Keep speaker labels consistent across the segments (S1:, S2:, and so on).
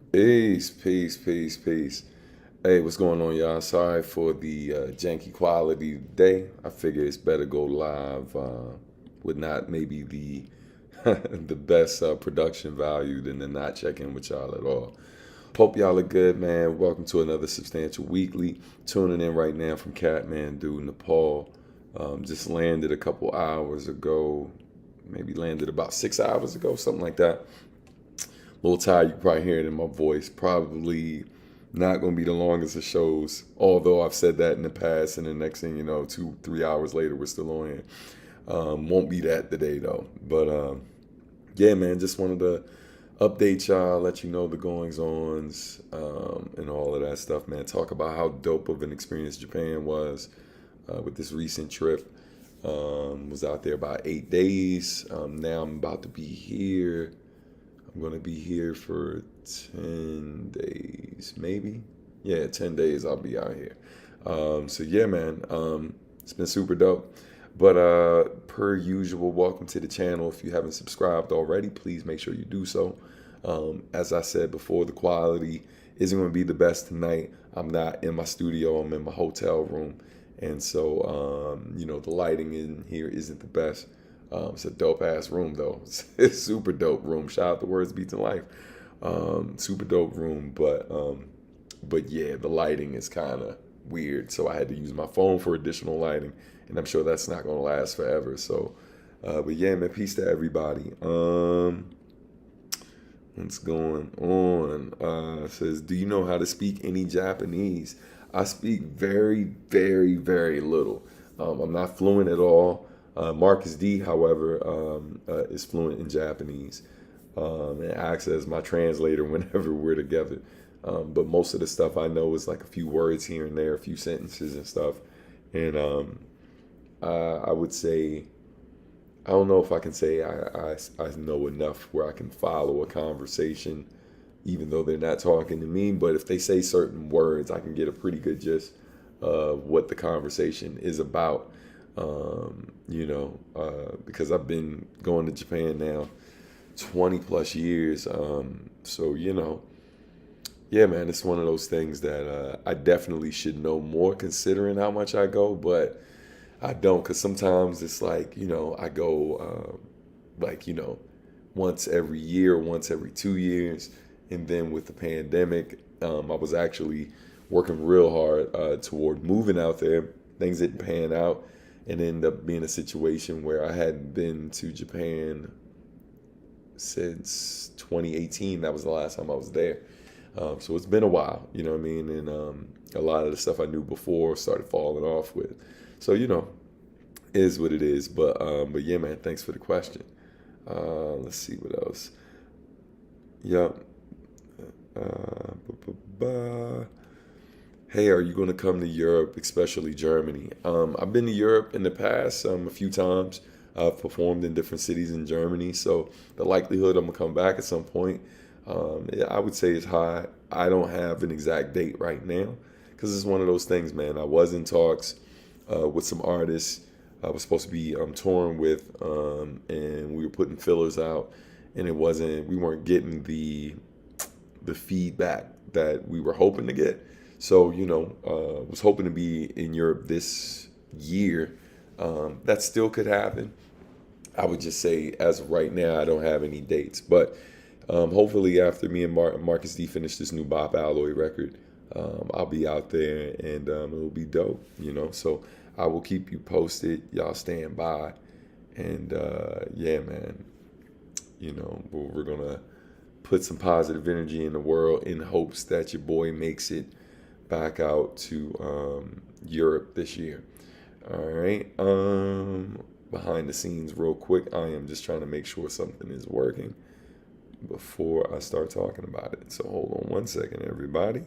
S1: Peace, peace, peace, peace. Hey, what's going on, y'all? Sorry for the janky quality today. I figure it's better go live with not maybe the the best production value than to not check in with y'all at all. Hope y'all are good, man. Welcome to another Substantial Weekly. Tuning in right now from Kathmandu, Nepal. Just landed a couple hours ago, maybe landed about 6 hours ago, something like that. A little tired. You can probably hear it in my voice. Probably not going to be the longest of shows. Although I've said that in the past, and the next thing you know, 2, 3 hours later, we're still on here. Won't be that today though. But yeah, man, just wanted to update y'all, let you know the goings ons, and all of that stuff, man. Talk about how dope of an experience Japan was with this recent trip. Was out there about 8 days. Now I'm about to be here. I'm going to be here for 10 days, maybe. Yeah, 10 days I'll be out here. So, yeah, man, it's been super dope. But per usual, welcome to the channel. If you haven't subscribed already, please make sure you do so. As I said before, the quality isn't going to be the best tonight. I'm not in my studio, I'm in my hotel room. And so, the lighting in here isn't the best. It's a dope ass room though. It's super dope room. Shout out to Words Beats in Life. Super dope room, but yeah, the lighting is kind of weird. So I had to use my phone for additional lighting, and I'm sure that's not gonna last forever. So, but yeah, man, peace to everybody. What's going on? Says, do you know how to speak any Japanese? I speak very, very, very little. I'm not fluent at all. Marcus D, however, is fluent in Japanese and acts as my translator whenever we're together. But most of the stuff I know is like a few words here and there, a few sentences and stuff. And I would say, I don't know if I can say I know enough where I can follow a conversation, even though they're not talking to me. But if they say certain words, I can get a pretty good gist of what the conversation is about. Because I've been going to Japan now 20 plus years. So, yeah, man, it's one of those things that I definitely should know more considering how much I go, but I don't, because sometimes it's like, I go once every year, once every 2 years. And then with the pandemic, I was actually working real hard toward moving out there. Things didn't pan out and ended up being a situation where I hadn't been to Japan since 2018. That was the last time I was there. So it's been a while, you know what I mean? And a lot of the stuff I knew before started falling off with. So, is what it is. But yeah, man, thanks for the question. Let's see what else. Yup. Hey, are you going to come to Europe, especially Germany? I've been to Europe in the past a few times. I've performed in different cities in Germany, so the likelihood I'm going to come back at some point, I would say is high. I don't have an exact date right now because it's one of those things, man. I was in talks with some artists I was supposed to be touring with, and we were putting fillers out, and we weren't getting the feedback that we were hoping to get. So, was hoping to be in Europe this year. That still could happen. I would just say, as of right now, I don't have any dates. But hopefully, after me and Marcus D finish this new Bop Alloy record, I'll be out there and it'll be dope, So I will keep you posted. Y'all stand by. And yeah, man, we're going to put some positive energy in the world in hopes that your boy makes it back out to Europe this year. All right. Behind the scenes, real quick, I am just trying to make sure something is working before I start talking about it. So hold on one second, everybody.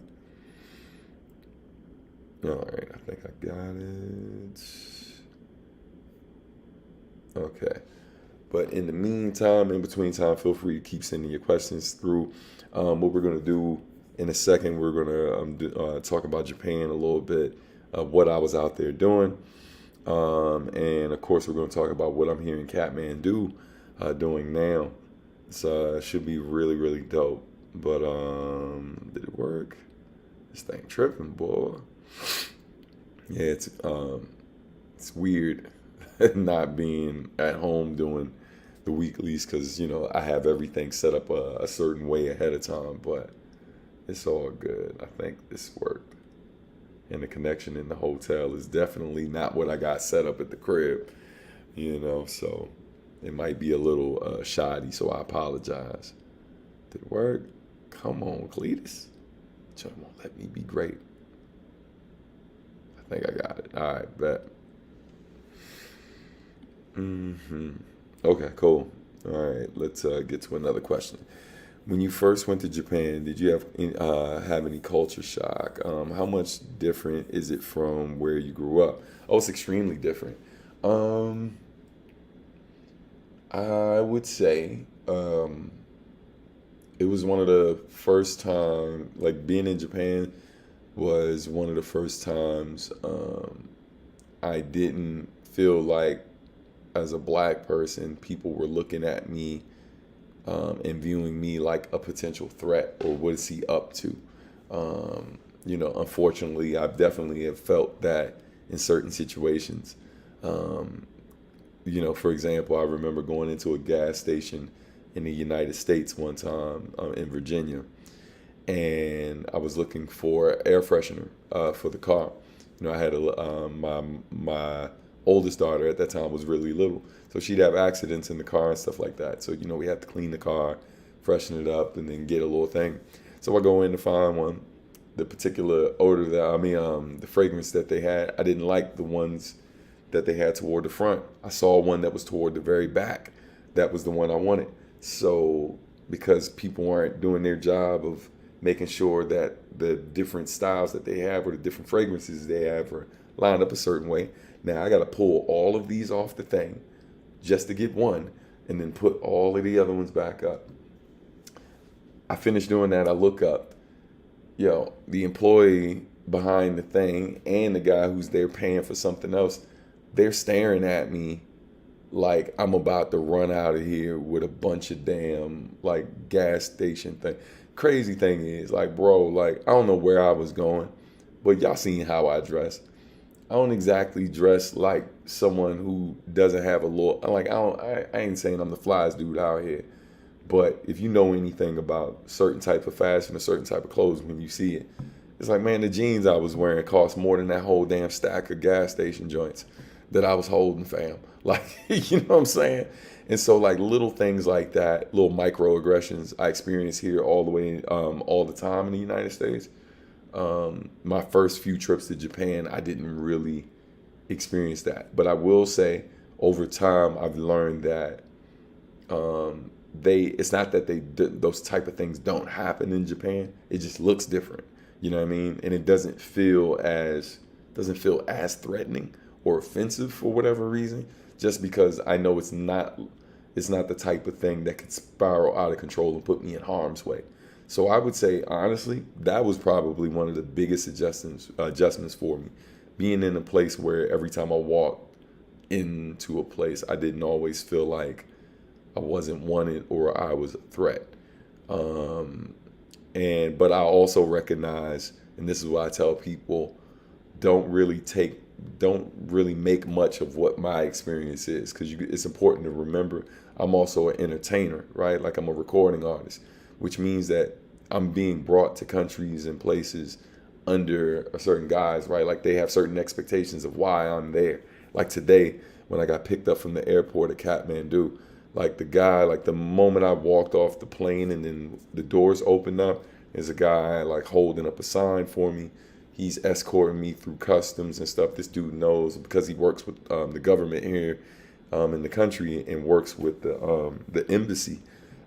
S1: All right, I think I got it. Okay. But in the meantime, in between time, feel free to keep sending your questions through. What we're going to do in a second, we're going to talk about Japan a little bit, what I was out there doing. And of course, we're going to talk about what I'm here in Kathmandu doing now. So it should be really, really dope. But did it work? This thing tripping, boy. Yeah, it's weird not being at home doing the weeklies because I have everything set up a certain way ahead of time, but it's all good. I think this worked, and the connection in the hotel is definitely not what I got set up at the crib. So it might be a little shoddy. So I apologize. Did it work? Come on, Cletus. Joe won't let me be great. I think I got it. All right, bet. Okay, cool. All right, let's get to another question. When you first went to Japan, did you have any culture shock? How much different is it from where you grew up? Oh, it's extremely different. Um, I would say it was one of the first time, like being in Japan was one of the first times I didn't feel like as a black person people were looking at me and viewing me like a potential threat or what is he up to. Unfortunately, I've definitely have felt that in certain situations. Um, for example, I remember going into a gas station in the United States one time in Virginia, and I was looking for air freshener for the car. I had my oldest daughter at that time was really little, so she'd have accidents in the car and stuff like that. So we had to clean the car, freshen it up, and then get a little thing. So I go in to find one. The particular odor the fragrance that they had, I didn't like the ones that they had toward the front. I saw one that was toward the very back. That was the one I wanted. So because people weren't doing their job of making sure that the different styles that they have or the different fragrances they have are lined up a certain way. Now I got to pull all of these off the thing just to get one and then put all of the other ones back up. I finish doing that. I look up, the employee behind the thing and the guy who's there paying for something else, they're staring at me like I'm about to run out of here with a bunch of damn like gas station thing. Crazy thing is, like, bro, like I don't know where I was going, but y'all seen how I dress. I don't exactly dress like someone who doesn't have a little like I ain't saying I'm the flyest dude out here, but if you know anything about certain type of fashion or certain type of clothes, when you see it, it's like, man, the jeans I was wearing cost more than that whole damn stack of gas station joints that I was holding, fam. Like, you know what I'm saying? And so, like, little things like that, little microaggressions I experience here all the way, all the time in the United States. My first few trips to Japan, I didn't really experience that. But I will say, over time, I've learned that it's not that those type of things don't happen in Japan. It just looks different. You know what I mean? And it doesn't feel as threatening or offensive for whatever reason, just because I know it's not the type of thing that could spiral out of control and put me in harm's way. So I would say, honestly, that was probably one of the biggest adjustments for me. Being in a place where every time I walked into a place, I didn't always feel like I wasn't wanted or I was a threat. Um, but I also recognize, and this is what I tell people, don't really take don't really make much of what my experience is, because it's important to remember I'm also an entertainer, right? Like, I'm a recording artist, which means that I'm being brought to countries and places under a certain guise, right? Like, they have certain expectations of why I'm there. Like today, when I got picked up from the airport at Kathmandu, like the moment I walked off the plane and then the doors opened up, there's a guy like holding up a sign for me. He's escorting me through customs and stuff. This dude knows, because he works with the government here in the country and works with the embassy.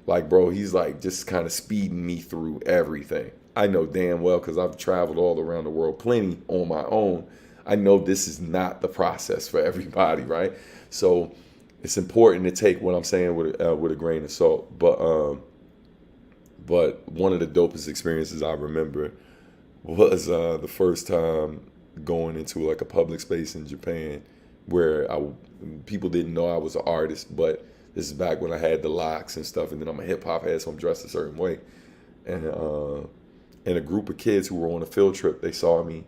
S1: Like, bro, he's like just kind of speeding me through everything. I know damn well, because I've traveled all around the world plenty on my own. I know this is not the process for everybody, right? So it's important to take what I'm saying with a grain of salt. But one of the dopest experiences I remember was the first time going into like a public space in Japan where people didn't know I was an artist, but this is back when I had the locks and stuff, and then I'm a hip hop head, so I'm dressed a certain way. and and a group of kids who were on a field trip. They saw me,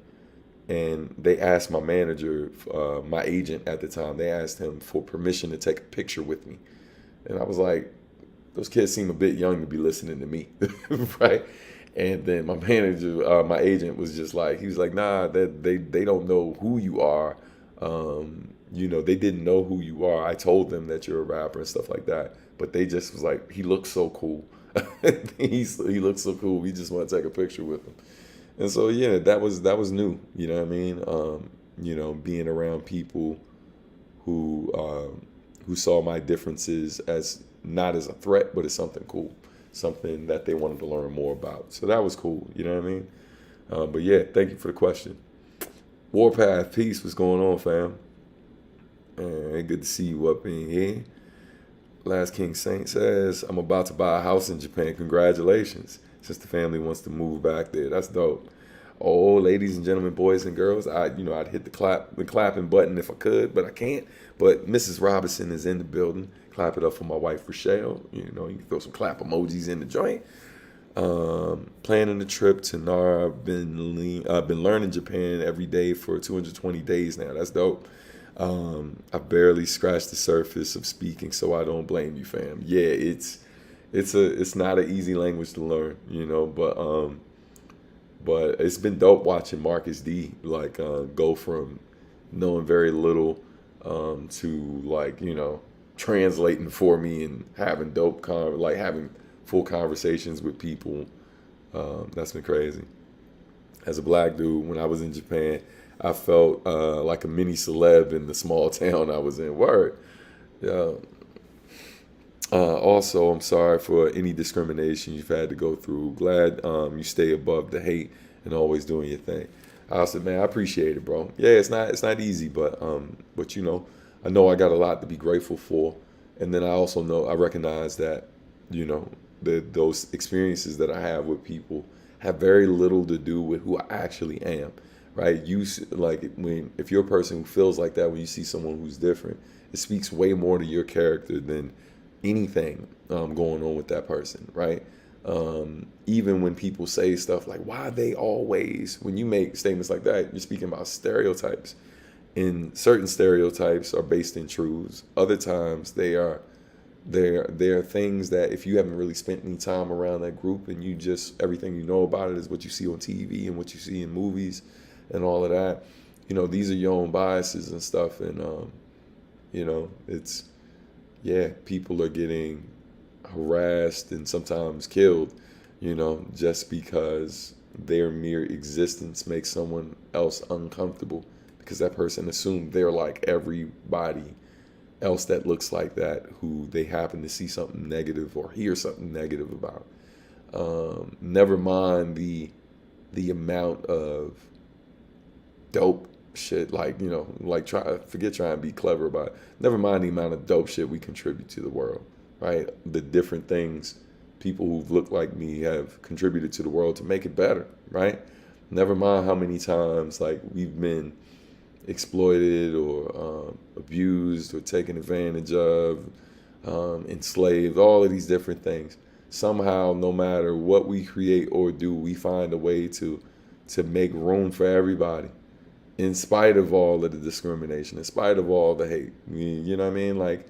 S1: and they asked my manager, my agent at the time. They asked him for permission to take a picture with me, and I was like, those kids seem a bit young to be listening to me, right? And then my manager, my agent was just like, he was like, nah, that they don't know who you are. They didn't know who you are. I told them that you're a rapper and stuff like that, but they just was like, he looks so cool. He looks so cool. We just want to take a picture with him. And so yeah, that was new. You know what I mean? Being around people who saw my differences as not as a threat, but as something cool, something that they wanted to learn more about. So that was cool. You know what I mean? But yeah, thank you for the question. Warpath, peace. What's going on, fam? Good to see you up in here. Last King Saint says, I'm about to buy a house in Japan. Congratulations. Since the family wants to move back there. That's dope. Oh, ladies and gentlemen, boys and girls, I'd hit the clapping button if I could, but I can't. But Mrs. Robinson is in the building. Clap it up for my wife, Rochelle. You can throw some clap emojis in the joint. Planning the trip to Nara. I've been learning Japan every day for 220 days now. That's dope. I barely scratched the surface of speaking, so I don't blame you, fam. Yeah, it's not an easy language to learn, but it's been dope watching Marcus D go from knowing very little to translating for me and having having full conversations with people. That's been crazy. As a black dude, when I was in Japan, I felt like a mini celeb in the small town I was in. Word. Yeah. Also, I'm sorry for any discrimination you've had to go through. Glad you stay above the hate and always doing your thing. I said, man, I appreciate it, bro. Yeah, it's not easy, but I know I got a lot to be grateful for, and then I recognize that those experiences that I have with people have very little to do with who I actually am. Right? If you're a person who feels like that when you see someone who's different, it speaks way more to your character than anything going on with that person, right? Even when people say stuff like, why they always, when you make statements like that, you're speaking about stereotypes. And certain stereotypes are based in truths. Other times they are things that if you haven't really spent any time around that group and everything you know about it is what you see on TV and what you see in movies and all of that, these are your own biases and stuff. And, people are getting harassed and sometimes killed, just because their mere existence makes someone else uncomfortable because that person assumed they're like everybody else that looks like that who they happen to see something negative or hear something negative about. Never mind the amount of dope shit, forget trying to be clever about it. Never mind the amount of dope shit we contribute to the world, right? The different things people who've looked like me have contributed to the world to make it better, right? Never mind how many times we've been exploited or abused or taken advantage of, enslaved, all of these different things. Somehow, no matter what we create or do, we find a way to make room for everybody, in spite of all of the discrimination, in spite of all the hate. You know what I mean?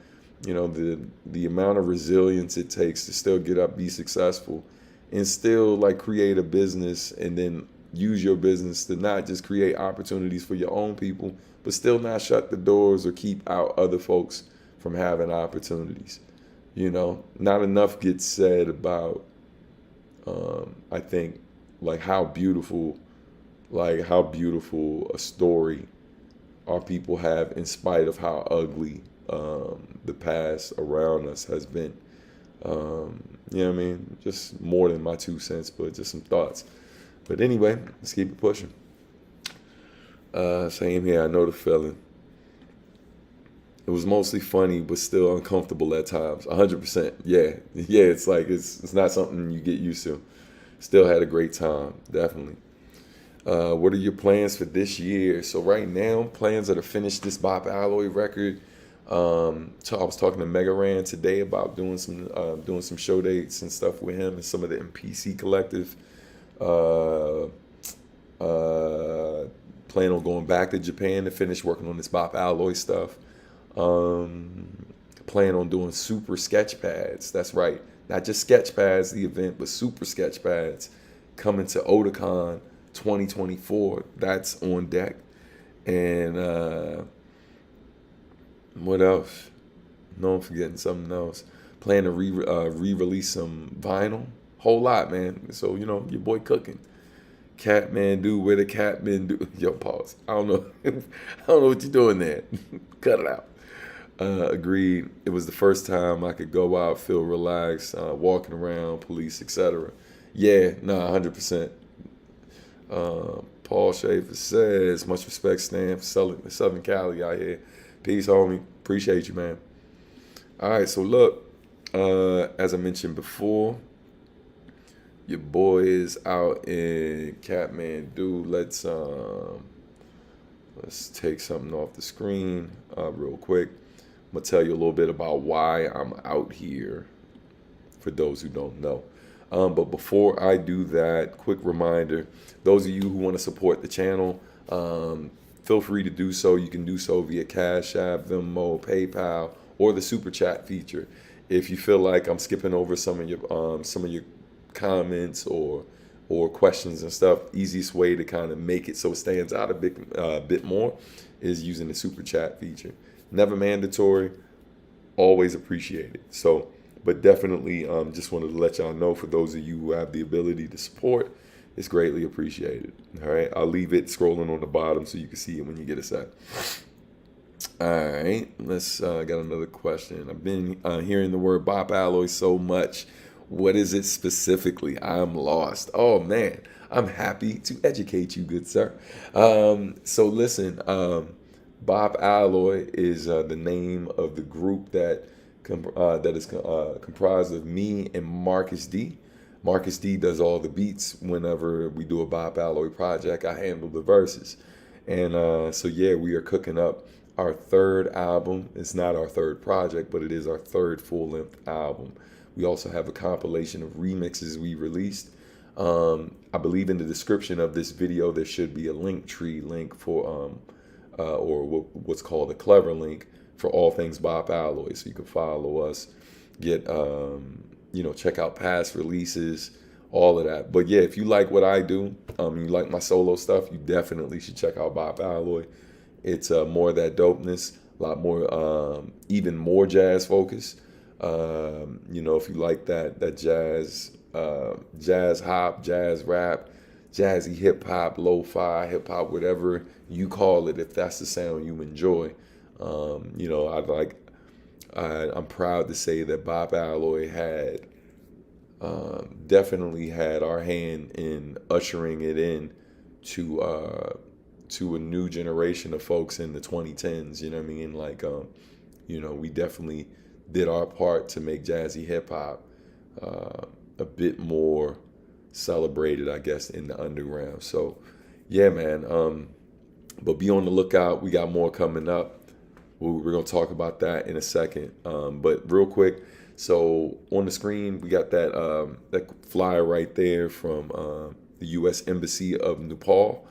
S1: The amount of resilience it takes to still get up, be successful, and still create a business and then use your business to not just create opportunities for your own people, but still not shut the doors or keep out other folks from having opportunities. Not enough gets said about, I think, how beautiful a story our people have in spite of how ugly the past around us has been. You know what I mean? Just more than my 2 cents, but just some thoughts. But anyway, let's keep it pushing. Same here, I know the feeling. It was mostly funny, but still uncomfortable at times. 100%. Yeah. It's not something you get used to. Still had a great time, definitely. What are your plans for this year? So right now, plans are to finish this Bob Alloy record, So I was talking to Mega Ran today about doing some show dates and stuff with him and some of the MPC collective. Uh, uh, Plan on going back to Japan to finish working on this Bop Alloy stuff. Um, Plan on doing super sketch pads. That's right, not just sketch pads, the event, but super sketch pads coming to Otakon 2024. That's on deck. And what else? No, I'm forgetting something else. Plan to re-release some vinyl. Whole lot, man. So your boy cooking. Kathmandu, where the Kathmandu? Yo, pause. I don't know. I don't know what you're doing there. Cut it out. Agreed. It was the first time I could go out, feel relaxed, walking around, police, etc. Yeah, nah, 100%. Paul Schaefer says, much respect, Stan, for Southern Cali out here. Peace, homie. Appreciate you, man. All right, so look, as I mentioned before, your boy is out in Kathmandu. Let's take something off the screen real quick. I'm gonna tell you a little bit about why I'm out here for those who don't know. But before I do that, quick reminder, those of you who want to support the channel, feel free to do so. You can do so via Cash App, Venmo, PayPal, or the Super Chat feature. If you feel like I'm skipping over some of your comments or questions and stuff, easiest way to kind of make it so it stands out a bit more is using the Super Chat feature. Never mandatory, always appreciated. So, but definitely just wanted to let y'all know, for those of you who have the ability to support, it's greatly appreciated. All right, I'll leave it scrolling on the bottom so you can see it when you get a sec. All right, let's got another question. I've been hearing the word Bop Alloy so much. What is it specifically? I'm lost. Oh man, I'm happy to educate you, good sir. So listen, Bop Alloy is the name of the group that is comprised of me and Marcus D. Marcus D does all the beats whenever we do a Bop Alloy project. I handle the verses. And so yeah, we are cooking up our third album. It's not our third project, but it is our third full-length album. We also have a compilation of remixes we released. I believe in the description of this video there should be a Linktree link for or what's called a clever link for all things Bop Alloy, so you can follow us, get check out past releases, all of that. But yeah, if you like what I do, you like my solo stuff, you definitely should check out Bop Alloy. It's more of that dopeness, a lot more, even more jazz focused. If you like that jazz hop, jazz rap, jazzy hip hop, lo-fi hip hop, whatever you call it, if that's the sound you enjoy, I'm proud to say that Bop Alloy had definitely had our hand in ushering it in to a new generation of folks in the 2010s. You know what I mean? Like, we definitely did our part to make jazzy hip hop a bit more celebrated, I guess, in the underground. So, yeah, man. But be on the lookout. We got more coming up. We're gonna talk about that in a second. But real quick, so on the screen we got that flyer right there from the U.S. Embassy of Nepal.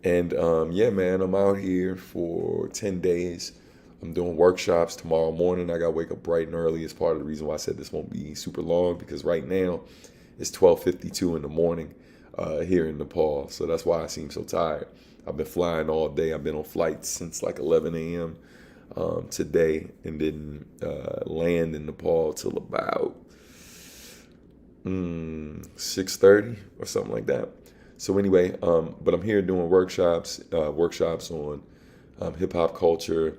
S1: And yeah, man, I'm out here for 10 days. I'm doing workshops tomorrow morning. I got to wake up bright and early. It's part of the reason why I said this won't be super long, because right now it's 12:52 in the morning here in Nepal. So that's why I seem so tired. I've been flying all day. I've been on flights since like 11 a.m. Today, and didn't land in Nepal till about 6:30 or something like that. So anyway, but I'm here doing workshops on hip hop culture,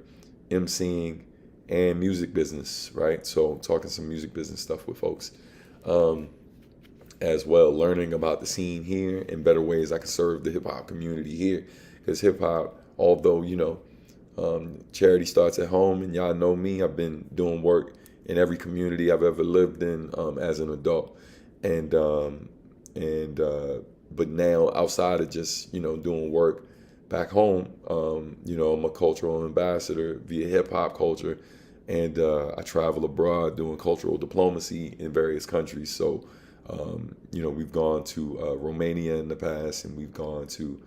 S1: emceeing, and music business, right? So talking some music business stuff with folks, as well, learning about the scene here and better ways I can serve the hip hop community here. Because hip hop, although, charity starts at home, and y'all know me, I've been doing work in every community I've ever lived in as an adult. But now, outside of just, doing work back home, I'm a cultural ambassador via hip hop culture and I travel abroad doing cultural diplomacy in various countries. So, we've gone to Romania in the past, and we've gone to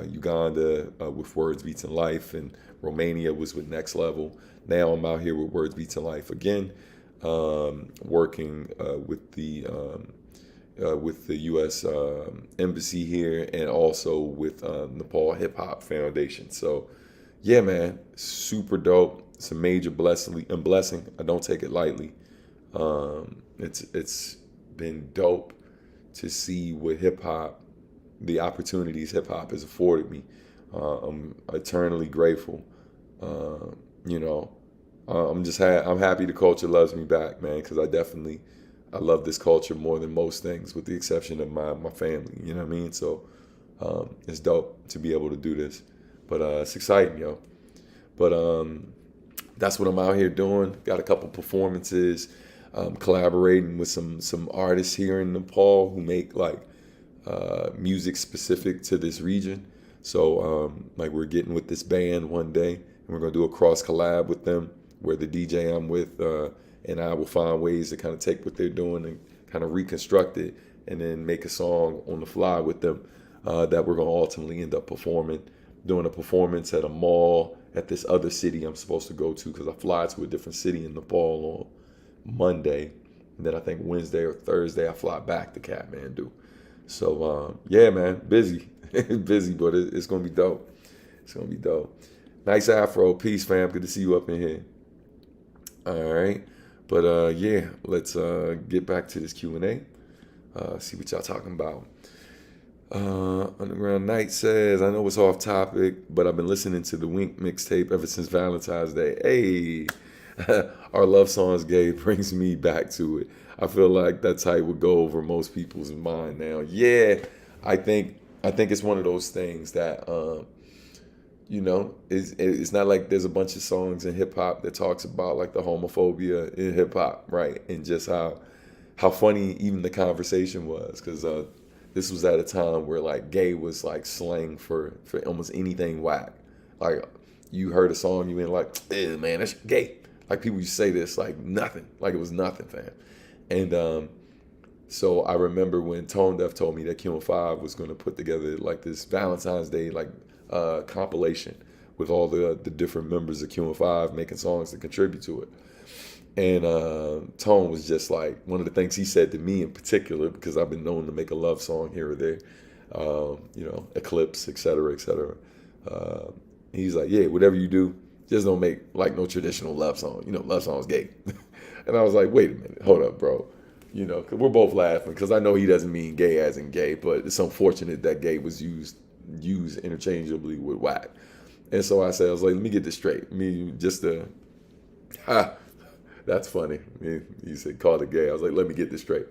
S1: Uganda with Words Beats and Life, and Romania was with Next Level. Now I'm out here with Words Beats and Life again, working with the U.S. Embassy here, and also with Nepal Hip Hop Foundation. So, yeah, man, super dope. It's a major blessing. I don't take it lightly. It's been dope to see what hip hop, the opportunities hip hop has afforded me. I'm eternally grateful. Uh, you know, I'm happy the culture loves me back, man, because I love this culture more than most things, with the exception of my family. You know what I mean? So it's dope to be able to do this, but it's exciting, yo. But that's what I'm out here doing. Got a couple performances, collaborating with some artists here in Nepal who make like music specific to this region. So like we're getting with this band one day, and we're gonna do a cross collab with them, where the DJ I'm with and I will find ways to kind of take what they're doing and kind of reconstruct it, and then make a song on the fly with them that we're gonna ultimately end up performing, doing a performance at a mall at this other city I'm supposed to go to, because I fly to a different city in Nepal on Monday, and then I think Wednesday or Thursday I fly back to Kathmandu. So yeah, man, busy, busy, but it's gonna be dope. It's gonna be dope. Nice afro, peace, fam. Good to see you up in here. All right, but yeah, let's get back to this Q&A. See what y'all talking about. Underground Night says, I know it's off topic, but I've been listening to the Wink mixtape ever since Valentine's Day. Hey, our love songs gay brings me back to it. I feel like that type would go over most people's mind now. Yeah, I think it's one of those things that it's not like there's a bunch of songs in hip hop that talks about like the homophobia in hip hop, right? And just how funny even the conversation was, because this was at a time where like gay was like slang for almost anything whack. Like you heard a song, you went like, "Ew, man, that's gay." Like people used to say this like nothing, like it was nothing, fam. And so I remember when Tone Deaf told me that Q5 was going to put together like this Valentine's Day like compilation with all the different members of Q5 making songs to contribute to it. And Tone was just like, one of the things he said to me in particular, because I've been known to make a love song here or there, Eclipse, et cetera, et cetera. He's like, yeah, whatever you do, just don't make like no traditional love song. Love song's gay. And I was like, wait a minute, hold up, bro. Cause we're both laughing, because I know he doesn't mean gay as in gay, but it's unfortunate that gay was used interchangeably with whack. And so I said, I was like, let me get this straight. That's funny. He said, call it gay. I was like, let me get this straight.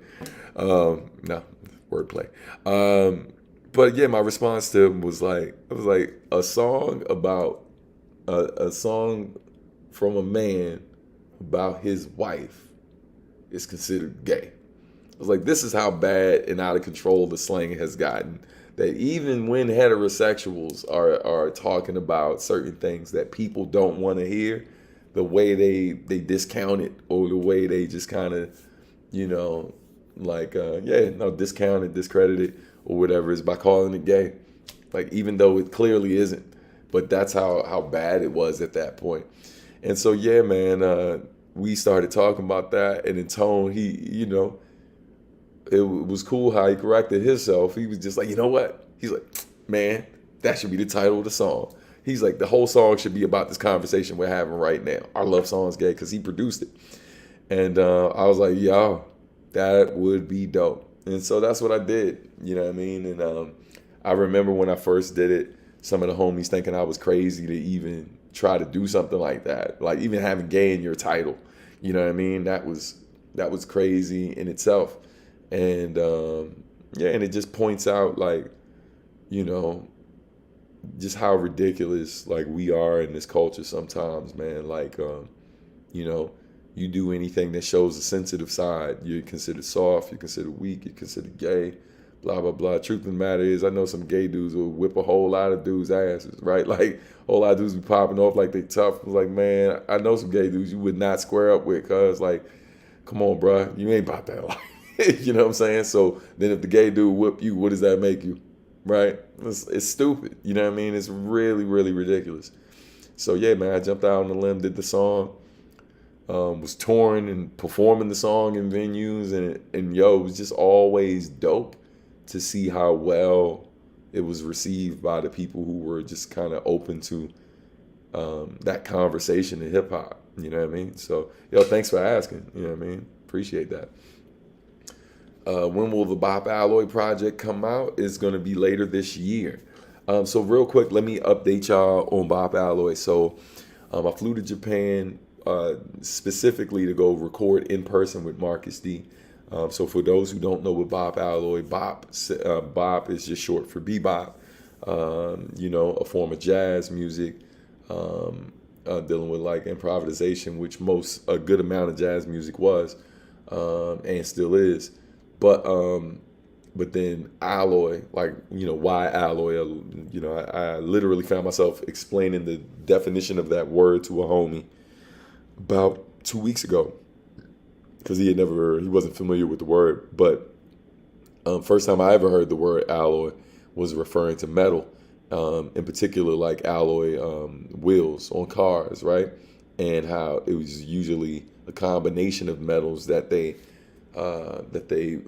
S1: No, wordplay. But yeah, my response to him was like, a song about a song from a man about his wife is considered gay. I was like, this is how bad and out of control the slang has gotten, that even when heterosexuals are talking about certain things that people don't want to hear, the way they discount it, or the way they just kind of, discount it, discredit it, or whatever, is by calling it gay. Like, even though it clearly isn't. But that's how bad it was at that point. And so, yeah, man, we started talking about that. And in Tone, it was cool how he corrected himself. He was just like, you know what? He's like, man, that should be the title of the song. He's like, the whole song should be about this conversation we're having right now. Our love song's gay, because he produced it. And I was like, yo, that would be dope. And so that's what I did. You know what I mean? And I remember when I first did it, some of the homies thinking I was crazy to even try to do something like that. Like even having gay in your title. You know what I mean? That was crazy in itself. And and it just points out like, just how ridiculous like we are in this culture sometimes, man. Like you do anything that shows a sensitive side, you're considered soft, you're considered weak, you're considered gay. blah blah blah. Truth of the matter is, I know some gay dudes will whip a whole lot of dudes' asses, right? Like a whole lot of dudes be popping off like they tough. It's like, man, I know some gay dudes you would not square up with, cause like, come on, bruh, you ain't about that life. You know what I'm saying? So then if the gay dude whip you, what does that make you? Right? It's stupid. You know what I mean? It's really, really ridiculous. So yeah, man, I jumped out on the limb, did the song, was touring and performing the song in venues, and yo, it was just always dope to see how well it was received by the people who were just kind of open to that conversation in hip hop. You know what I mean? So yo, thanks for asking. You know what I mean? Appreciate that. When will the Bop Alloy project come out? It's going to be later this year. So real quick, let me update y'all on Bop Alloy. So I flew to Japan specifically to go record in person with Marcus D. So for those who don't know what Bop Alloy, Bop is just short for bebop. You know, a form of jazz music, dealing with like improvisation, which a good amount of jazz music was, and still is. But then alloy, like, you know, why alloy? You know, I literally found myself explaining the definition of that word to a homie about 2 weeks ago, because he wasn't familiar with the word. But first time I ever heard the word alloy was referring to metal, in particular like alloy wheels on cars, right? And how it was usually a combination of metals that they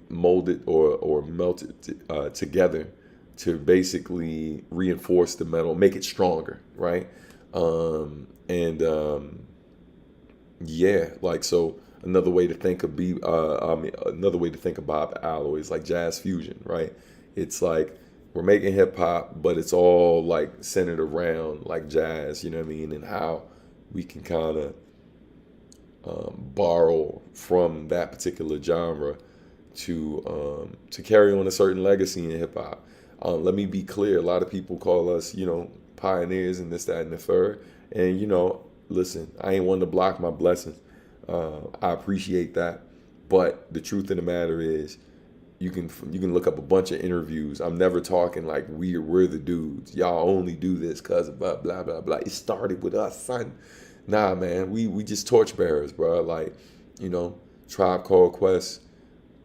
S1: molded or melted together to basically reinforce the metal, make it stronger, right? Yeah, like, so another way to think of another way to think about alloy is like jazz fusion, right? It's like we're making hip hop, but it's all like centered around like jazz, you know what I mean, and how we can kind of borrow from that particular genre to carry on a certain legacy in hip hop. Let me be clear: a lot of people call us, you know, pioneers and this, that, and the third. And you know, listen, I ain't one to block my blessings. I appreciate that, but the truth of the matter is, you can look up a bunch of interviews. I'm never talking like we're the dudes. Y'all only do this cause of blah blah blah blah. It started with us, son. Nah, man, we just torchbearers, bro. Like, you know, Tribe Called Quest,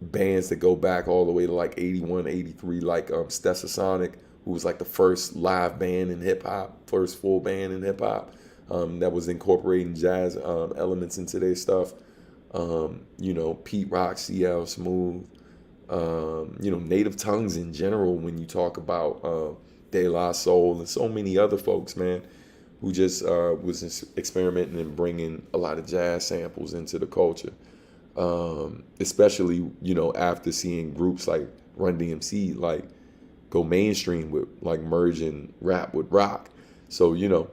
S1: bands that go back all the way to like 81, 83, like Stetsasonic, who was like the first live band in hip hop, first full band in hip hop, that was incorporating jazz elements into their stuff. You know, Pete Rock, CL Smooth, you know, Native Tongues in general, when you talk about De La Soul and so many other folks, man, who just was experimenting and bringing a lot of jazz samples into the culture. Especially, you know, after seeing groups like Run DMC like go mainstream with like merging rap with rock. So, you know,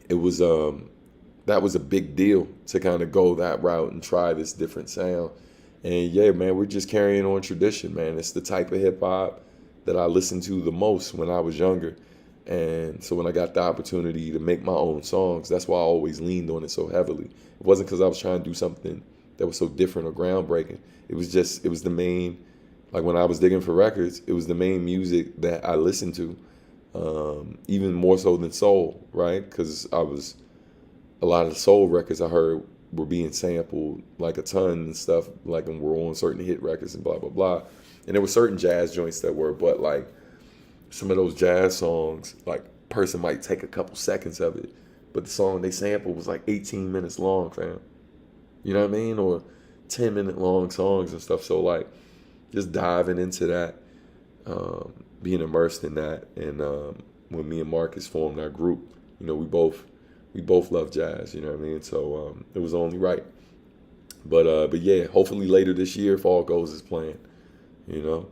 S1: it was that was a big deal to kind of go that route and try this different sound. And yeah, man, we're just carrying on tradition, man. It's the type of hip hop that I listened to the most when I was younger. And so when I got the opportunity to make my own songs, that's why I always leaned on it so heavily. It wasn't because I was trying to do something that was so different or groundbreaking. It was the main, like when I was digging for records, it was the main music that I listened to, even more so than soul, right? Because a lot of the soul records I heard were being sampled like a ton and stuff, like, and were on certain hit records and blah, blah, blah. And there were certain jazz joints that were, but like, some of those jazz songs, like, person might take a couple seconds of it, but the song they sampled was like 18 minutes long, fam. You know what I mean? Or 10-minute long songs and stuff. So like, just diving into that, being immersed in that. And when me and Marcus formed our group, you know, we both love jazz. You know what I mean? So it was only right. But yeah, hopefully later this year, if all goes as planned. You know.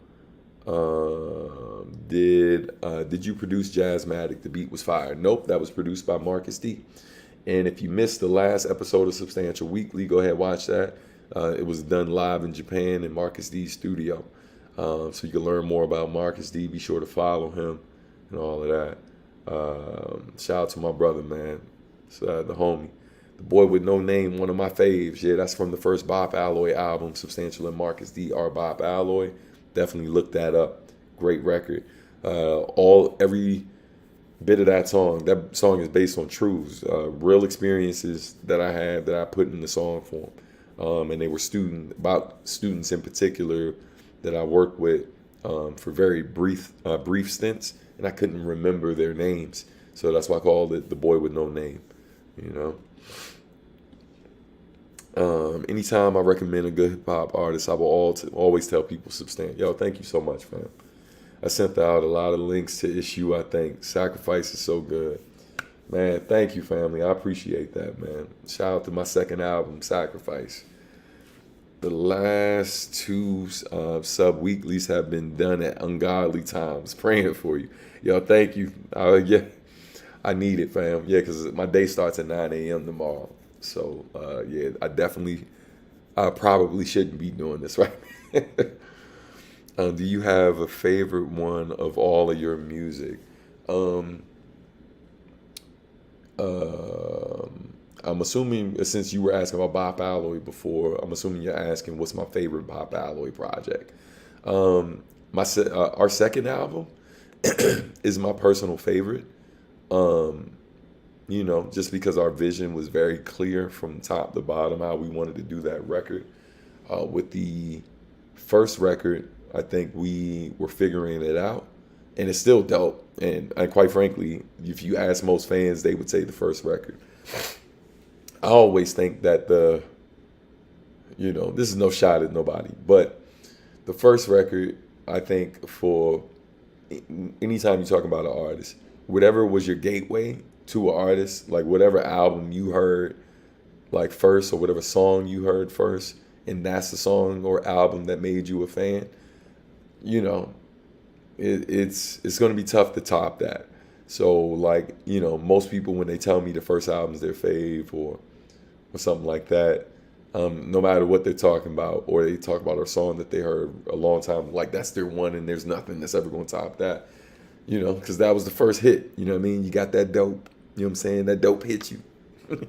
S1: Did you produce Jazzmatic? The beat was fire. Nope, that was produced by Marcus D. And if you missed the last episode of Substantial Weekly, go ahead and watch that. It was done live in Japan in Marcus D's studio. So you can learn more about Marcus D. Be sure to follow him and all of that. Shout out to my brother, man. The homie. The boy with no name, one of my faves. Yeah, that's from the first Bop Alloy album. Substantial and Marcus D are Bop Alloy. Definitely look that up. Great record. Every bit of that song. That song is based on truths, real experiences that I had that I put in the song form, and they were students in particular that I worked with for very brief stints, and I couldn't remember their names, so that's why I called it "The Boy with No Name." You know. Anytime I recommend a good hip hop artist, I will always tell people Substan. Yo, thank you so much, fam. I sent out a lot of links to Issue, I think. Sacrifice is so good. Man, thank you, family. I appreciate that, man. Shout out to my second album, Sacrifice. The last two sub-weeklies have been done at ungodly times. Praying for you. Yo, thank you. Yeah, I need it, fam. Yeah, because my day starts at 9 a.m. tomorrow. So, yeah, I probably shouldn't be doing this right now. Do you have a favorite one of all of your music? Um, I'm assuming, since you were asking about Bop Alloy before, I'm assuming you're asking what's my favorite Bop Alloy project. Our second album is my personal favorite. Um, just because our vision was very clear from top to bottom how we wanted to do that record. With the first record, I think we were figuring it out, and it's still dope. And quite frankly, if you ask most fans, they would say the first record. I always think that this is no shot at nobody, but the first record, I think for anytime you're talking about an artist, whatever was your gateway to an artist, like whatever album you heard like first or whatever song you heard first, and that's the song or album that made you a fan, you know, it's going to be tough to top that. So like, most people when they tell me the first album's their fave or something like that, no matter what they're talking about, or they talk about a song that they heard a long time, like that's their one and there's nothing that's ever going to top that, because that was the first hit, you know what I mean? You got that dope, you know what I'm saying? That dope hit you,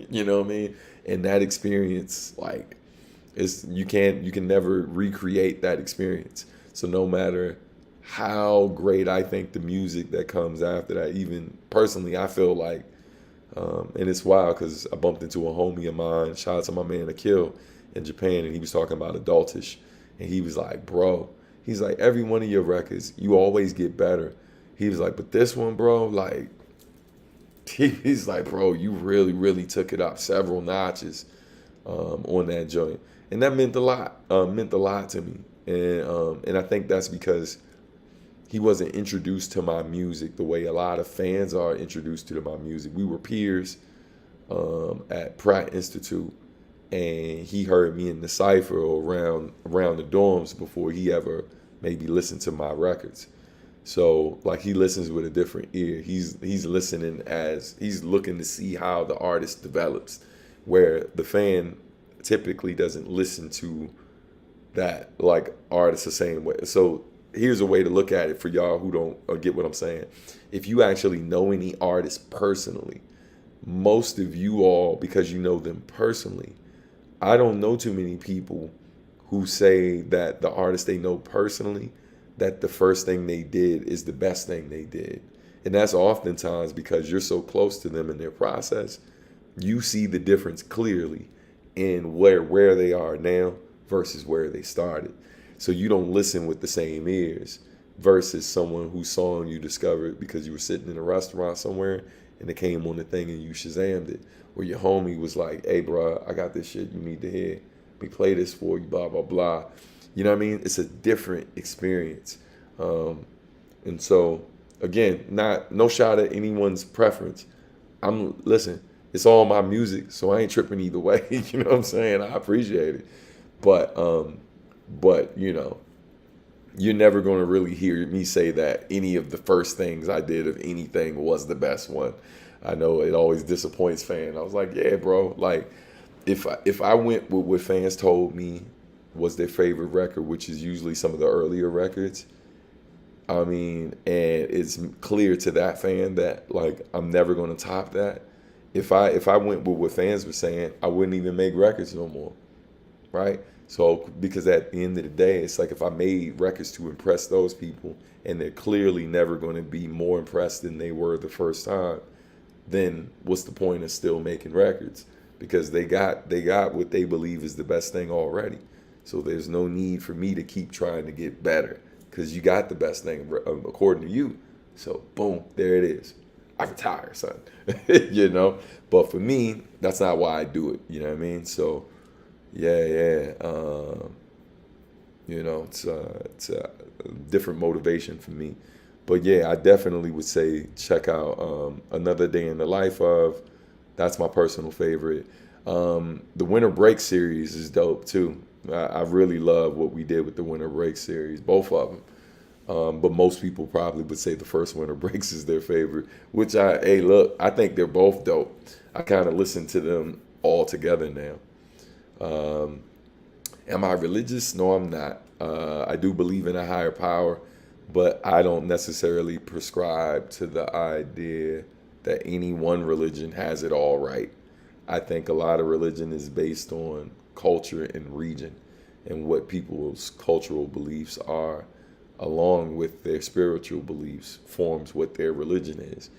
S1: you know what I mean? And that experience, like, you can never recreate that experience. So no matter how great I think the music that comes after that, even personally, I feel like, and it's wild because I bumped into a homie of mine, shout out to my man Akil in Japan, and he was talking about Adultish, and he was like, bro, he's like, every one of your records, you always get better. He was like, but this one, bro, like, he's like, bro, you really, really took it up several notches on that joint. And that meant a lot to me. And I think that's because he wasn't introduced to my music the way a lot of fans are introduced to my music. We were peers at Pratt Institute, and he heard me in the cypher or around the dorms before he ever maybe listened to my records. So like he listens with a different ear. He's listening as he's looking to see how the artist develops, where the fan typically doesn't listen to that like artist the same way. So here's a way to look at it for y'all who don't get what I'm saying. If you actually know any artist personally, most of you all, because you know them personally, I don't know too many people who say that the artist they know personally, that the first thing they did is the best thing they did. And that's oftentimes because you're so close to them in their process, you see the difference clearly in where they are now versus where they started. So you don't listen with the same ears versus someone whose song you discovered because you were sitting in a restaurant somewhere and it came on the thing and you Shazammed it. Or your homie was like, hey, bro, I got this shit you need to hear. Let me play this for you, blah, blah, blah. You know what I mean? It's a different experience. And so, again, no shot at anyone's preference. Listen, it's all my music, so I ain't tripping either way. You know what I'm saying? I appreciate it. But you're never going to really hear me say that any of the first things I did of anything was the best one. I know it always disappoints fans. I was like, yeah, bro. Like, if I went with what fans told me was their favorite record, which is usually some of the earlier records, I mean, and it's clear to that fan that, like, I'm never going to top that. If I went with what fans were saying, I wouldn't even make records no more, right? So, because at the end of the day, it's like if I made records to impress those people and they're clearly never going to be more impressed than they were the first time, then what's the point of still making records? Because they got what they believe is the best thing already. So there's no need for me to keep trying to get better because you got the best thing according to you. So boom, there it is. I retire, son. You know. But for me, that's not why I do it. You know what I mean? So yeah. It's a different motivation for me. But yeah, I definitely would say check out Another Day in the Life of. That's my personal favorite. The Winter Break series is dope too. I really love what we did with the Winter Break series, both of them. But most people probably would say the first Winter Breaks is their favorite, which I think they're both dope. I kind of listen to them all together now. Am I religious? No, I'm not. I do believe in a higher power, but I don't necessarily prescribe to the idea that any one religion has it all right. I think a lot of religion is based on culture and region and what people's cultural beliefs are, along with their spiritual beliefs, forms what their religion is.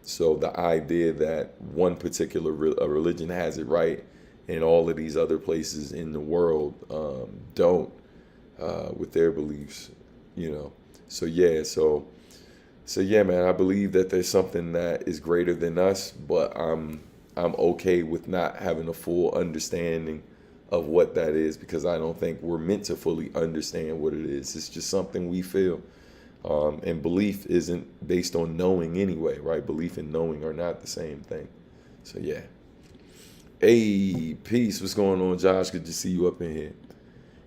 S1: So the idea that one particular religion has it right and all of these other places in the world don't with their beliefs, you know. So yeah, man, I believe that there's something that is greater than us, but I'm okay with not having a full understanding of what that is because I don't think we're meant to fully understand what it is. It's just something we feel. And belief isn't based on knowing anyway, right? Belief and knowing are not the same thing. So yeah. Hey, peace. What's going on, Josh? Good to see you up in here.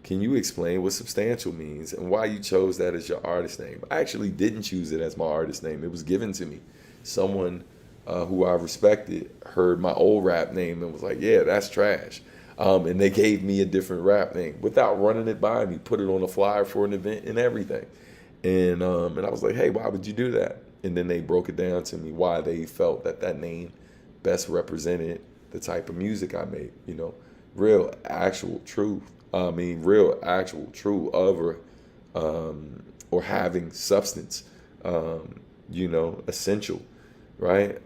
S1: Can you explain what substantial means and why you chose that as your artist name? I actually didn't choose it as my artist name. It was given to me. Someone who I respected heard my old rap name and was like, yeah, that's trash. And they gave me a different rap name without running it by me, put it on a flyer for an event and everything. And I was like, hey, why would you do that? And then they broke it down to me why they felt that name best represented the type of music I made, you know, real, actual truth. Real, actual, true of or having substance, essential, right?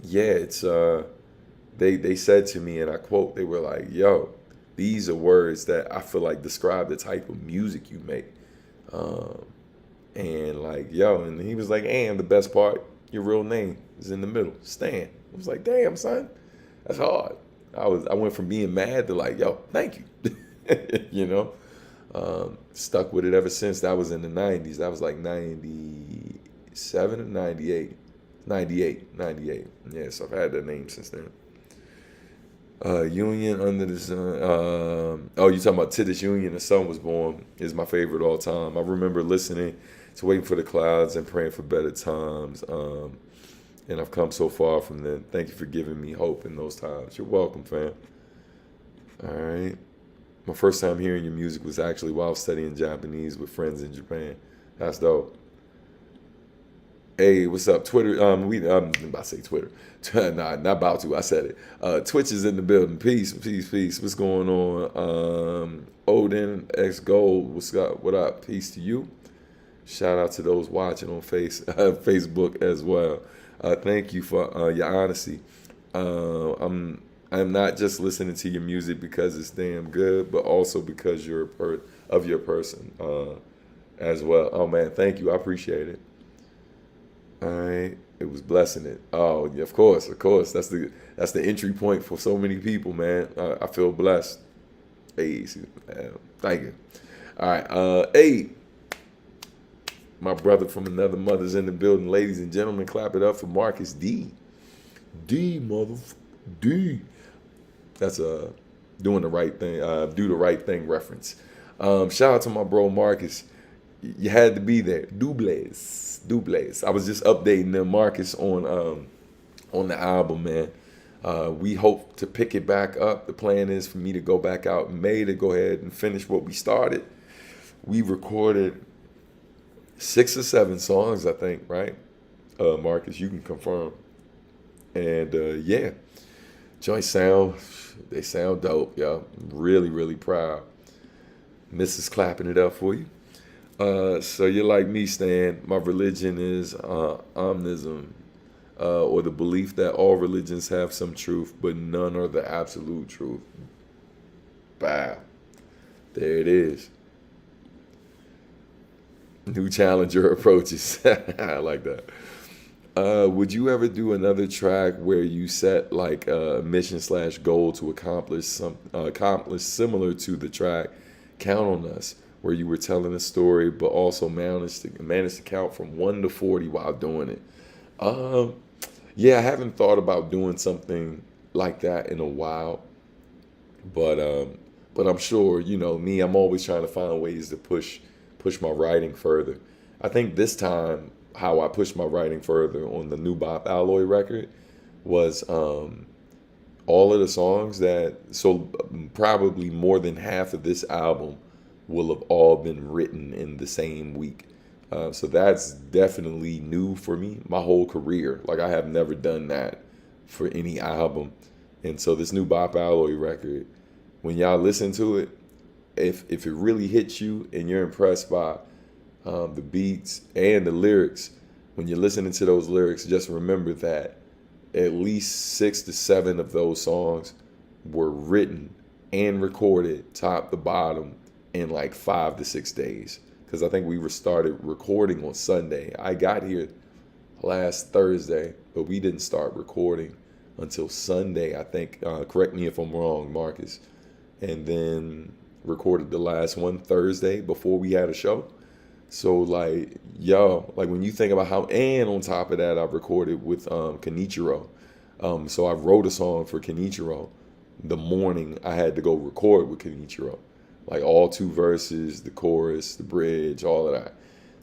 S1: It's they said to me, and I quote, they were like, yo, these are words that I feel like describe the type of music you make. And like, yo, and he was like, and the best part, your real name is in the middle, Stan. I was like, damn, son, that's hard. I went from being mad to like, yo, thank you. You know, stuck with it ever since. That was in the 90s. That was like 97 or 98. 98. Yeah, so I've had that name since then. Union Under the Sun. You talking about To This Union, The Sun Was Born is my favorite all time. I remember listening to Waiting for the Clouds and Praying for Better Times. And I've come so far from them. Thank you for giving me hope in those times. You're welcome, fam. All right. My first time hearing your music was actually while studying Japanese with friends in Japan. That's dope. Hey, what's up, Twitter? I'm about to say Twitter. Nah, not about to. I said it. Twitch is in the building. Peace. What's going on? Odin X Gold. What's up? What up? Peace to you. Shout out to those watching on Facebook as well. Thank you for your honesty. I'm not just listening to your music because it's damn good, but also because you're of your person as well. Oh man, thank you. I appreciate it. All right, it was blessing it. Oh, yeah, of course. That's the entry point for so many people, man. I feel blessed. Hey, thank you. All right, hey. My brother from another mother's in the building. Ladies and gentlemen, clap it up for Marcus D. D. That's doing the right thing, do the right thing reference. Shout out to my bro Marcus. You had to be there. Doubles. I was just updating them, Marcus, on the album, man. We hope to pick it back up. The plan is for me to go back out in May to go ahead and finish what we started. We recorded 6 or 7 songs, I think, right? Marcus, you can confirm. And yeah, Joint sound, they sound dope, yo. Really, really proud. Mrs. clapping it up for you. So you're like me, Stan. My religion is omnism, or the belief that all religions have some truth, but none are the absolute truth. Bow. There it is. New challenger approaches. I like that. Would you ever do another track where you set like a mission slash goal to accomplish similar to the track "Count on Us," where you were telling a story but also managed to count from 1 to 40 while doing it? Um, yeah, I haven't thought about doing something like that in a while, but I'm sure me. I'm always trying to find ways to push my writing further. I think this time how I pushed my writing further on the new Bop Alloy record was all of the songs probably more than half of this album will have all been written in the same week. So that's definitely new for me. My whole career, like I have never done that for any album. And so this new Bop Alloy record, when y'all listen to it, if it really hits you and you're impressed by the beats and the lyrics, when you're listening to those lyrics, just remember that at least 6 to 7 of those songs were written and recorded top to bottom in like 5 to 6 days. Because I think we were started recording on Sunday. I got here last Thursday, but we didn't start recording until Sunday, I think. Correct me if I'm wrong, Marcus. And then recorded the last one Thursday before we had a show. So like, yo, like when you think about how, and on top of that, I recorded with Kenichiro. So I wrote a song for Kenichiro the morning I had to go record with Kenichiro. Like all 2 verses, the chorus, the bridge, all of that.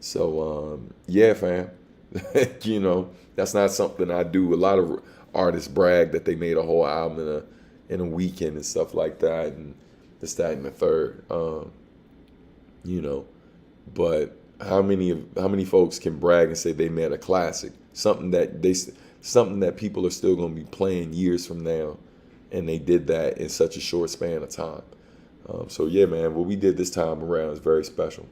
S1: So yeah, fam. That's not something I do. A lot of artists brag that they made a whole album in a weekend and stuff like that, and this, that, and the third. You know, but how many folks can brag and say they made a classic, something that people are still going to be playing years from now, and they did that in such a short span of time. So yeah, man, what we did this time around is very special.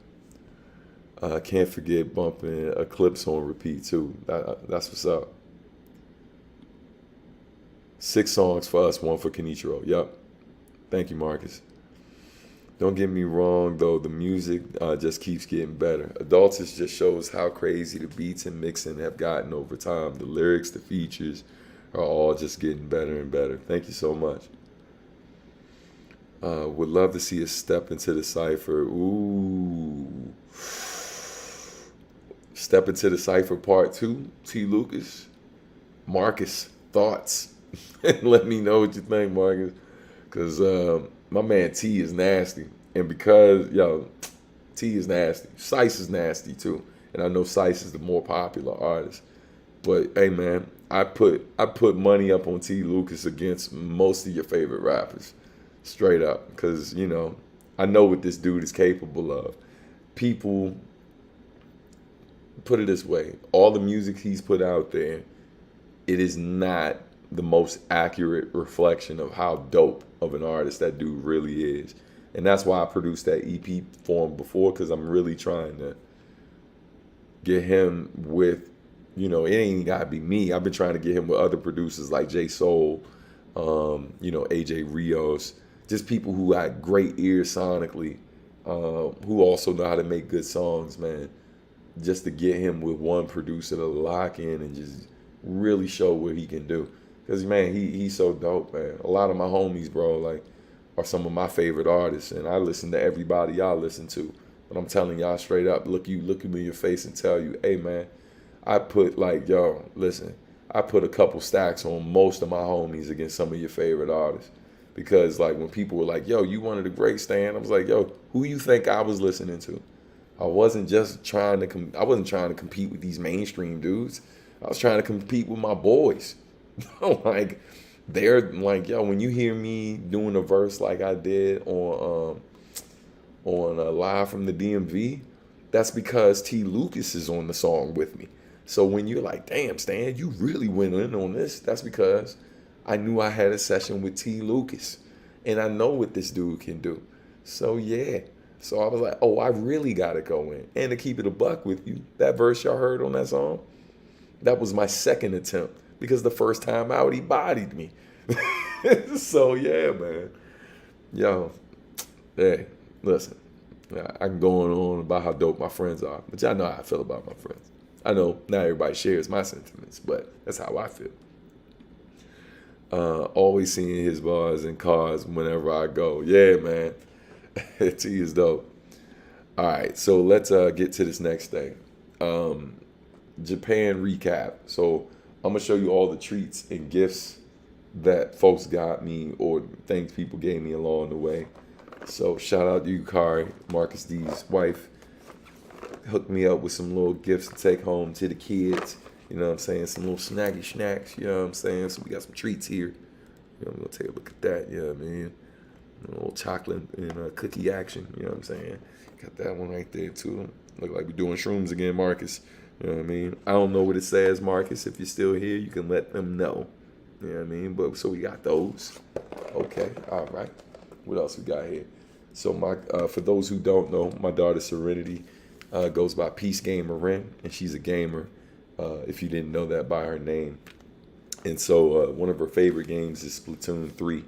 S1: I can't forget bumping Eclipse on repeat too. That's what's up. 6 songs for us, one for Kenichiro. Yup. Thank you, Marcus. Don't get me wrong, though, the music just keeps getting better. Adults just shows how crazy the beats and mixing have gotten over time. The lyrics, the features are all just getting better and better. Thank you so much. Would love to see us step into the cipher. Ooh. Step into the cipher part 2. T. Lucas. Marcus, thoughts? Let me know what you think, Marcus. Because my man T is nasty. And because, T is nasty. Sice is nasty too. And I know Sice is the more popular artist. But hey man, I put money up on T Lucas against most of your favorite rappers. Straight up. Because, I know what this dude is capable of. People, put it this way, all the music he's put out there, it is not the most accurate reflection of how dope of an artist that dude really is. And that's why I produced that EP for him before, because I'm really trying to get him with, it ain't gotta be me. I've been trying to get him with other producers like J Soul, AJ Rios, just people who got great ears sonically, who also know how to make good songs, man. Just to get him with one producer to lock in and just really show what he can do. Because, man, he's so dope, man. A lot of my homies, bro, like, are some of my favorite artists. And I listen to everybody y'all listen to. But I'm telling y'all straight up, look at me in your face and tell you, hey, man, I put, I put a couple stacks on most of my homies against some of your favorite artists. Because, like, when people were like, yo, you one of the great Stan, I was like, yo, who you think I was listening to? I wasn't trying to compete with these mainstream dudes. I was trying to compete with my boys. Like, they're like, yo, when you hear me doing a verse like I did on Live from the DMV, that's because T. Lucas is on the song with me. So when you're like, damn, Stan, you really went in on this, that's because I knew I had a session with T. Lucas, and I know what this dude can do. So yeah. So I was like, oh, I really gotta go in. And to keep it a buck with you, that verse y'all heard on that song, that was my second attempt because the first time out he bodied me. So yeah, man. Yo, hey, listen. I can go on about how dope my friends are, but y'all know how I feel about my friends. I know not everybody shares my sentiments, but that's how I feel. Always seeing his bars in cars whenever I go. Yeah, man. T is dope. All right, so let's get to this next thing. Japan recap. So I'm gonna show you all the treats and gifts that folks got me or things people gave me along the way. So shout out to Yukari, Marcus D's wife. Hooked me up with some little gifts to take home to the kids. You know what I'm saying? Some little snacky snacks. You know what I'm saying? So we got some treats here. You know, we'll take a look at that. Yeah, man. A little chocolate and cookie action. You know what I'm saying? Got that one right there too. Look like we're doing shrooms again, Marcus. You know what I mean? I don't know what it says, Marcus. If you're still here, you can let them know. You know what I mean? But so we got those. Okay. All right. What else we got here? So my for those who don't know, my daughter Serenity goes by Peace Gamer Ren, and she's a gamer. If you didn't know that by her name. And so one of her favorite games is Splatoon 3.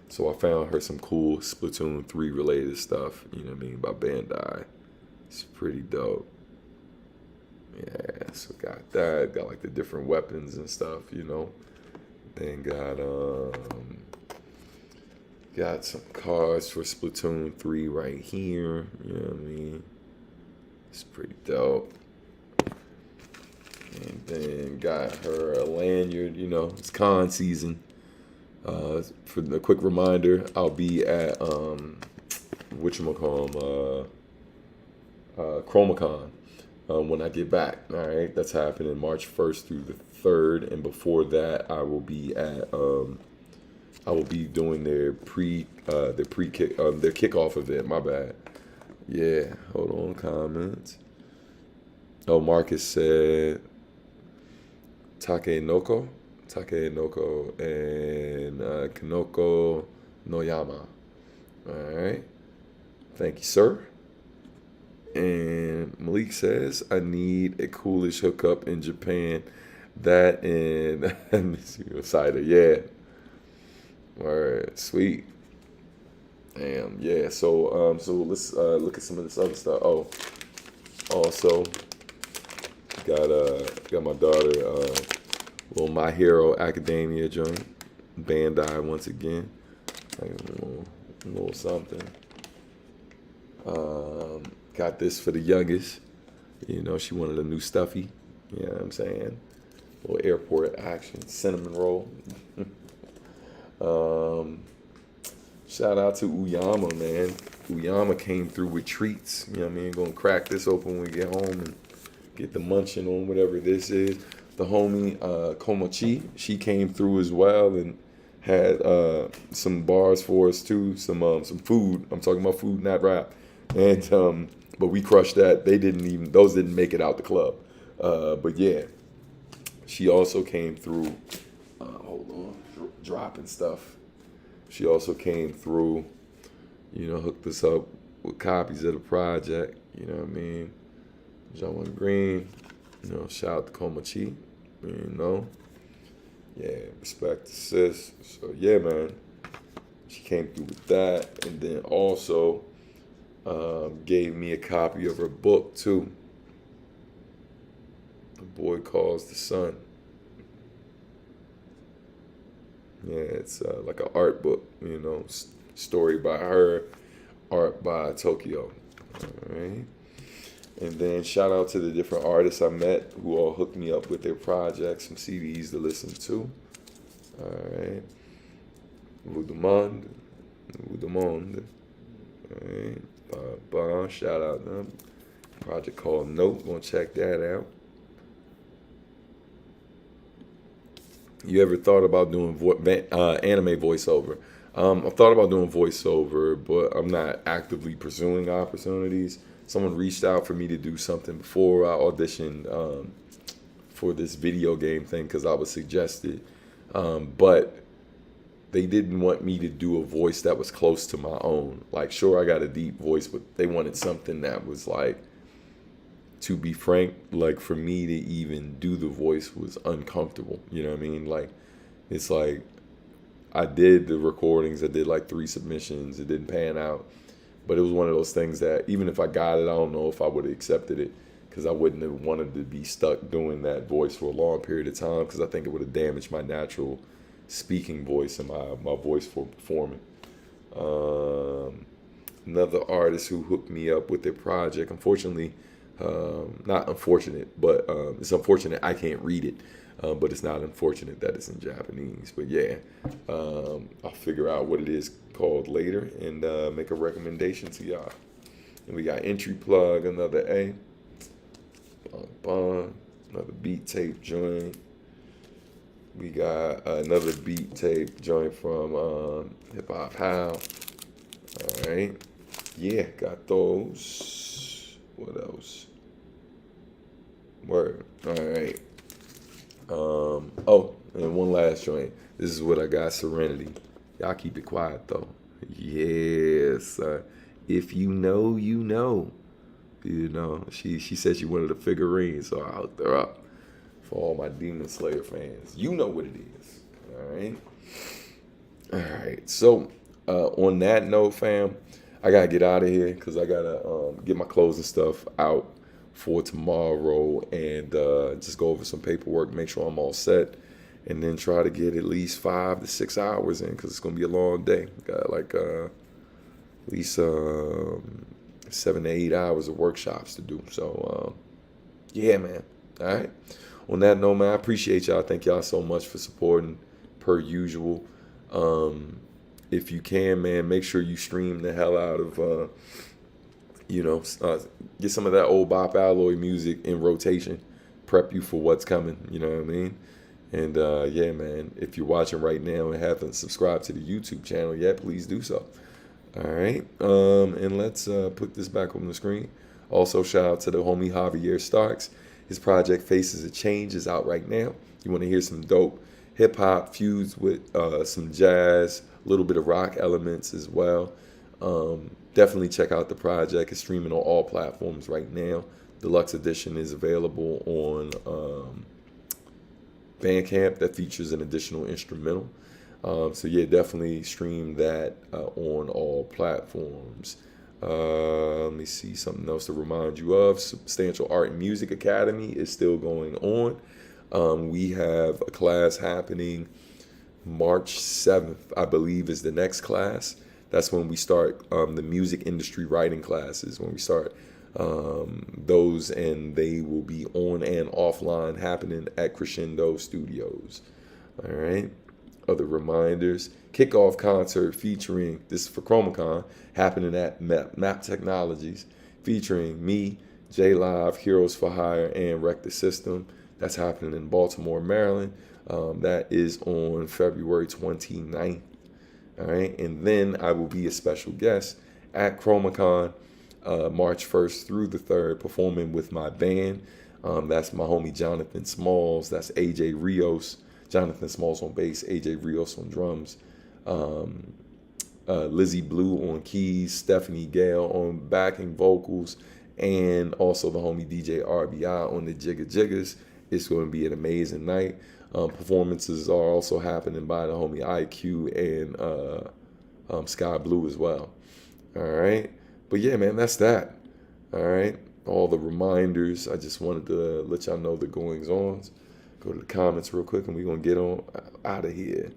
S1: So I found her some cool Splatoon 3 related stuff, you know what I mean, by Bandai. It's pretty dope. Yeah, so got that. Got like the different weapons and stuff, you know. Then got some cards for Splatoon 3 right here, you know what I mean. It's pretty dope. And then got her a lanyard, you know, it's con season. For the quick reminder, I'll be at Chromacon when I get back. All right, that's happening March 1st through the 3rd, and before that, I will be at doing their kickoff event. My bad. Yeah, hold on, comments. Oh, Marcus said Takenoko and Kanoko Noyama. All right. Thank you, sir. And Malik says, I need a coolish hookup in Japan. That and cider. Yeah. All right. Sweet. Damn. Yeah. So let's look at some of this other stuff. Oh, also got my daughter little My Hero Academia joint, Bandai once again, like a little something. Got this for the youngest, you know, she wanted a new stuffy, you know what I'm saying? Little airport action, cinnamon roll. Shout out to Uyama, man. Uyama came through with treats, you know what I mean? Gonna crack this open when we get home and get the munching on whatever this is. The homie Komochi, she came through as well and had some bars for us too, some food. I'm talking about food, not rap. And but we crushed that. Those didn't make it out the club. But yeah, she also came through. Hold on, dropping stuff. She also came through, you know, hooked us up with copies of the project. You know what I mean? John Green. You know, shout out to Komochi, you know. Yeah, respect to sis. So, yeah, man. She came through with that. And then also gave me a copy of her book, too. The Boy Calls the Sun. Yeah, it's like an art book, you know. Story by her, art by Tokyo. All right. And then shout out to the different artists I met who all hooked me up with their projects, some CDs to listen to. All right. Vous demande. All right. Shout out to them. Project called Note. Gonna check that out. You ever thought about doing anime voiceover? I've thought about doing voiceover, but I'm not actively pursuing opportunities. Someone reached out for me to do something before I auditioned for this video game thing because I was suggested. But they didn't want me to do a voice that was close to my own. Like, sure, I got a deep voice, but they wanted something that was like, to be frank, like for me to even do the voice was uncomfortable. You know what I mean? Like, it's like I did the recordings, I did like 3 submissions, it didn't pan out. But it was one of those things that even if I got it, I don't know if I would have accepted it, because I wouldn't have wanted to be stuck doing that voice for a long period of time, because I think it would have damaged my natural speaking voice and my voice for performing. Another artist who hooked me up with their project, unfortunately, not unfortunate, but it's unfortunate I can't read it, but it's not unfortunate that it's in Japanese. But yeah, I'll figure out what it is called later and make a recommendation to y'all. And we got Entry Plug, another A. Another beat tape joint. We got another beat tape joint from Hip Hop How. All right. Yeah, got those. What else? Word. All right. Oh, and one last joint. This is what I got, Serenity. Y'all keep it quiet, though. Yes. If you know, you know. You know, she said she wanted a figurine, so I hooked her up. For all my Demon Slayer fans, you know what it is. All right. So, on that note, fam, I gotta get out of here because I gotta get my clothes and stuff out for tomorrow and just go over some paperwork, make sure I'm all set, and then try to get at least 5 to 6 hours in because it's gonna be a long day. Got like at least 7 to 8 hours of workshops to do. So, yeah, man. All right. On that note, man, I appreciate y'all. Thank y'all so much for supporting, per usual. If you can, man, make sure you stream the hell out of, get some of that old Bop Alloy music in rotation. Prep you for what's coming, you know what I mean? And, yeah, man, if you're watching right now and haven't subscribed to the YouTube channel yet, please do so. All right. And let's put this back on the screen. Also, shout out to the homie Javier Starks. His project Faces of Change is out right now. You want to hear some dope hip hop fused with some jazz, a little bit of rock elements as well. Definitely check out the project. It's streaming on all platforms right now. Deluxe edition is available on Bandcamp that features an additional instrumental. So yeah, definitely stream that on all platforms. Let me see something else to remind you of. Substantial Art and Music Academy is still going on. We have a class happening March 7th, I believe, is the next class. That's when we start the music industry writing classes, when we start those, and they will be on and offline, happening at Crescendo Studios. All right. Other reminders: kickoff concert featuring, this is for ChromaCon, happening at Map Technologies, featuring me, J Live, Heroes for Hire, and Wreck the System. That's happening in Baltimore, Maryland. That is on February 29th. All right. And then I will be a special guest at ChromaCon March 1st through the 3rd, performing with my band. That's my homie Jonathan Smalls. That's AJ Rios. Jonathan Smalls on bass, AJ Rios on drums, Lizzie Blue on keys, Stephanie Gale on backing vocals, and also the homie DJ RBI on the Jigga Jiggas. It's going to be an amazing night. Performances are also happening by the homie IQ and Sky Blue as well. All right. But yeah, man, that's that. All right. All the reminders. I just wanted to let y'all know the goings ons. Go to the comments real quick and we're going to get on out of here.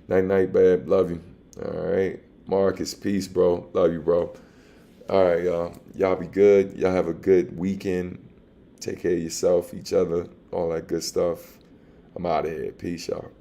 S1: Night, night, babe. Love you. All right. Marcus, peace, bro. Love you, bro. All right, y'all. Y'all be good. Y'all have a good weekend. Take care of yourself, each other, all that good stuff. I'm out of here. Peace, y'all.